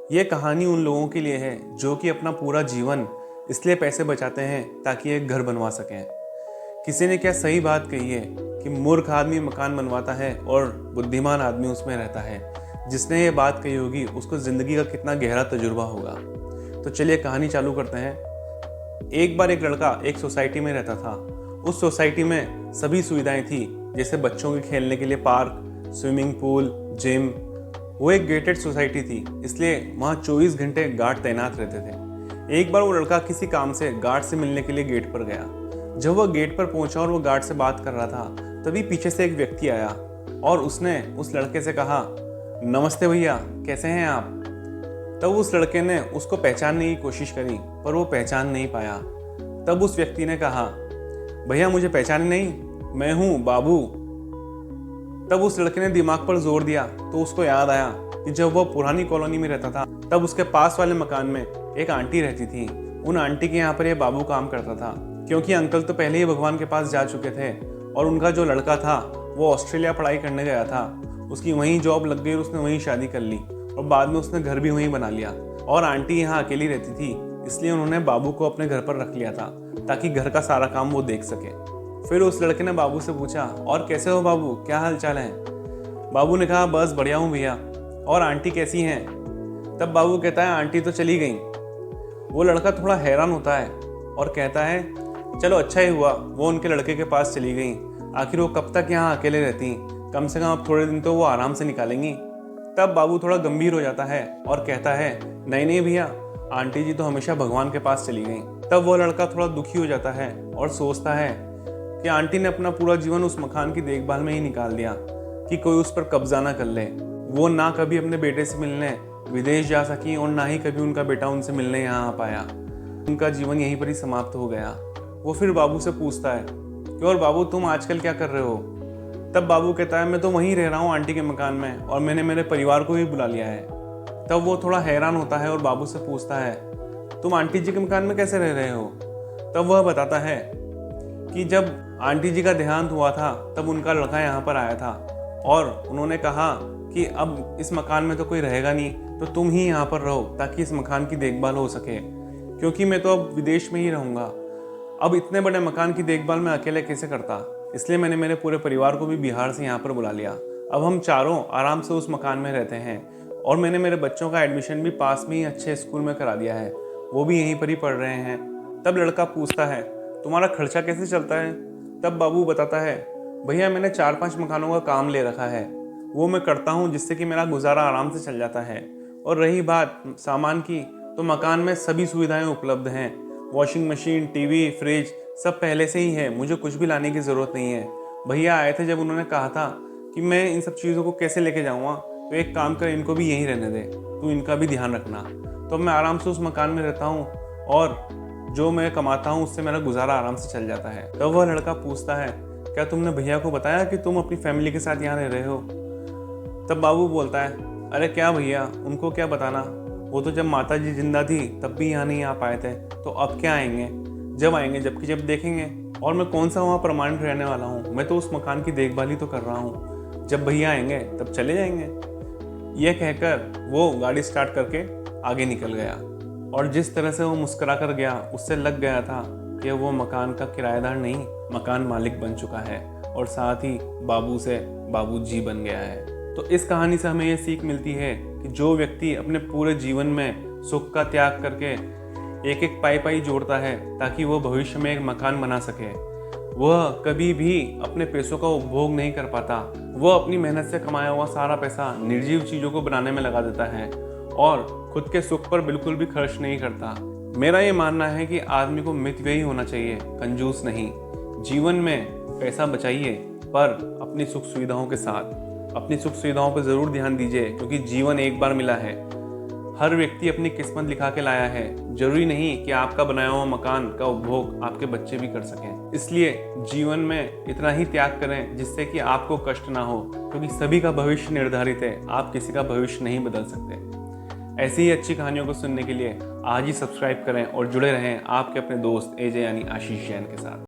ये कहानी उन लोगों के लिए है जो कि अपना पूरा जीवन इसलिए पैसे बचाते हैं ताकि एक घर बनवा सकें। किसी ने क्या सही बात कही है कि मूर्ख आदमी मकान बनवाता है और बुद्धिमान आदमी उसमें रहता है। जिसने ये बात कही होगी उसको ज़िंदगी का कितना गहरा तजुर्बा होगा। तो चलिए कहानी चालू करते हैं। एक बार एक लड़का एक सोसाइटी में रहता था। उस सोसाइटी में सभी सुविधाएं थी, जैसे बच्चों के खेलने के लिए पार्क, स्विमिंग पूल, जिम। वो एक गेटेड सोसाइटी थी, इसलिए वहाँ 24 घंटे गार्ड तैनात रहते थे। एक बार वो लड़का किसी काम से गार्ड से मिलने के लिए गेट पर गया। जब वह गेट पर पहुंचा और वो गार्ड से बात कर रहा था, तभी पीछे से एक व्यक्ति आया और उसने उस लड़के से कहा, नमस्ते भैया, कैसे हैं आप। तब उस लड़के ने उसको पहचानने की कोशिश करी, पर वो पहचान नहीं पाया। तब उस व्यक्ति ने कहा, भैया मुझे पहचाने नहीं, मैं हूँ बाबू। तब उस लड़के ने दिमाग पर जोर दिया तो उसको याद आया कि जब वह पुरानी कॉलोनी में रहता था, तब उसके पास वाले मकान में एक आंटी रहती थी। उन आंटी के यहाँ पर यह बाबू काम करता था, क्योंकि अंकल तो पहले ही भगवान के पास जा चुके थे और उनका जो लड़का था वो ऑस्ट्रेलिया पढ़ाई करने गया था। उसकी वहीं जॉब लग गई और उसने वहीं शादी कर ली और बाद में उसने घर भी वहीं बना लिया। और आंटी यहाँ अकेली रहती थी, इसलिए उन्होंने बाबू को अपने घर पर रख लिया था ताकि घर का सारा काम वो देख सके। फिर उस लड़के ने बाबू से पूछा, और कैसे हो बाबू, क्या हाल चाल है। बाबू ने कहा, बस बढ़िया हूँ भैया। और आंटी कैसी हैं। तब बाबू कहता है, आंटी तो चली गई। वो लड़का थोड़ा हैरान होता है और कहता है, चलो अच्छा ही हुआ वो उनके लड़के के पास चली गई। आखिर वो कब तक यहाँ अकेले रहती, कम से कम अब थोड़े दिन तो वो आराम से निकालेंगी। तब बाबू थोड़ा गंभीर हो जाता है और कहता है, नहीं नहीं भैया, आंटी जी तो हमेशा भगवान के पास चली गई। तब वो लड़का थोड़ा दुखी हो जाता है और सोचता है कि आंटी ने अपना पूरा जीवन उस मकान की देखभाल में ही निकाल दिया कि कोई उस पर कब्जा ना कर ले। वो ना कभी अपने बेटे से मिलने विदेश जा सकी और ना ही कभी उनका बेटा उनसे मिलने यहाँ आ पाया। उनका जीवन यहीं पर ही समाप्त हो गया। वो फिर बाबू से पूछता है कि और बाबू तुम आजकल क्या कर रहे हो। तब बाबू कहता है, मैं तो वहीं रह रहा हूँ आंटी के मकान में, और मैंने मेरे परिवार को भी बुला लिया है। तब वो थोड़ा हैरान होता है और बाबू से पूछता है, तुम आंटी जी के मकान में कैसे रह रहे हो। तब वह बताता है कि जब आंटी जी का देहांत हुआ था तब उनका लड़का यहाँ पर आया था और उन्होंने कहा कि अब इस मकान में तो कोई रहेगा नहीं, तो तुम ही यहाँ पर रहो ताकि इस मकान की देखभाल हो सके, क्योंकि मैं तो अब विदेश में ही रहूँगा। अब इतने बड़े मकान की देखभाल मैं अकेले कैसे करता, इसलिए मैंने मेरे पूरे परिवार को भी बिहार से यहाँ पर बुला लिया। अब हम चारों आराम से उस मकान में रहते हैं और मैंने मेरे बच्चों का एडमिशन भी पास में ही अच्छे स्कूल में करा दिया है, वो भी यहीं पर ही पढ़ रहे हैं। तब लड़का पूछता है, तुम्हारा खर्चा कैसे चलता है। तब बाबू बताता है, भैया मैंने 4-5 मकानों का काम ले रखा है, वो मैं करता हूँ जिससे कि मेरा गुजारा आराम से चल जाता है। और रही बात सामान की, तो मकान में सभी सुविधाएं उपलब्ध हैं। वॉशिंग मशीन, टीवी, फ्रिज सब पहले से ही है, मुझे कुछ भी लाने की ज़रूरत नहीं है। भैया आए थे जब उन्होंने कहा था कि मैं इन सब चीज़ों को कैसे लेके जाऊँगा, तो एक काम कर, इनको भी यहीं रहने दे, तू इनका भी ध्यान रखना। तो मैं आराम से उस मकान में रहता हूँ और जो मैं कमाता हूँ उससे मेरा गुजारा आराम से चल जाता है। तब वह लड़का पूछता है, क्या तुमने भैया को बताया कि तुम अपनी फैमिली के साथ यहाँ रह रहे हो। तब बाबू बोलता है, अरे क्या भैया, उनको क्या बताना, वो तो जब माता जी जिंदा थी तब भी यहाँ नहीं आ पाए थे, तो अब क्या आएंगे, जब आएंगे जबकि जब देखेंगे। और मैं कौन सा वहाँ परमानेंट रहने वाला हूँ, मैं तो उस मकान की देखभाल ही तो कर रहा हूँ। जब भैया आएंगे तब चले जाएंगे। यह कहकर वो गाड़ी स्टार्ट करके आगे निकल गया और जिस तरह से वो मुस्कुरा कर गया, उससे लग गया था कि वो मकान का किराएदार नहीं, मकान मालिक बन चुका है और साथ ही बाबू से बाबू जी बन गया है। तो इस कहानी से हमें ये सीख मिलती है कि जो व्यक्ति अपने पूरे जीवन में सुख का त्याग करके एक एक पाई पाई जोड़ता है ताकि वो भविष्य में एक मकान बना सके, वह कभी भी अपने पैसों का उपभोग नहीं कर पाता। वह अपनी मेहनत से कमाया हुआ सारा पैसा निर्जीव चीज़ों को बनाने में लगा देता है और खुद के सुख पर बिल्कुल भी खर्च नहीं करता। मेरा ये मानना है कि आदमी को मितव्ययी होना चाहिए, कंजूस नहीं। जीवन में पैसा बचाइए, पर अपनी सुख सुविधाओं के साथ। अपनी सुख सुविधाओं पर ज़रूर ध्यान दीजिए, क्योंकि जीवन एक बार मिला है। हर व्यक्ति अपनी किस्मत लिखा के लाया है। जरूरी नहीं कि आपका बनाया हुआ मकान का उपभोग आपके बच्चे भी कर सकें। इसलिए जीवन में इतना ही त्याग करें जिससे कि आपको कष्ट ना हो, क्योंकि सभी का भविष्य निर्धारित है, आप किसी का भविष्य नहीं बदल सकते। ऐसी ही अच्छी कहानियों को सुनने के लिए आज ही सब्सक्राइब करें और जुड़े रहें आपके अपने दोस्त एजे यानी आशीष जैन के साथ।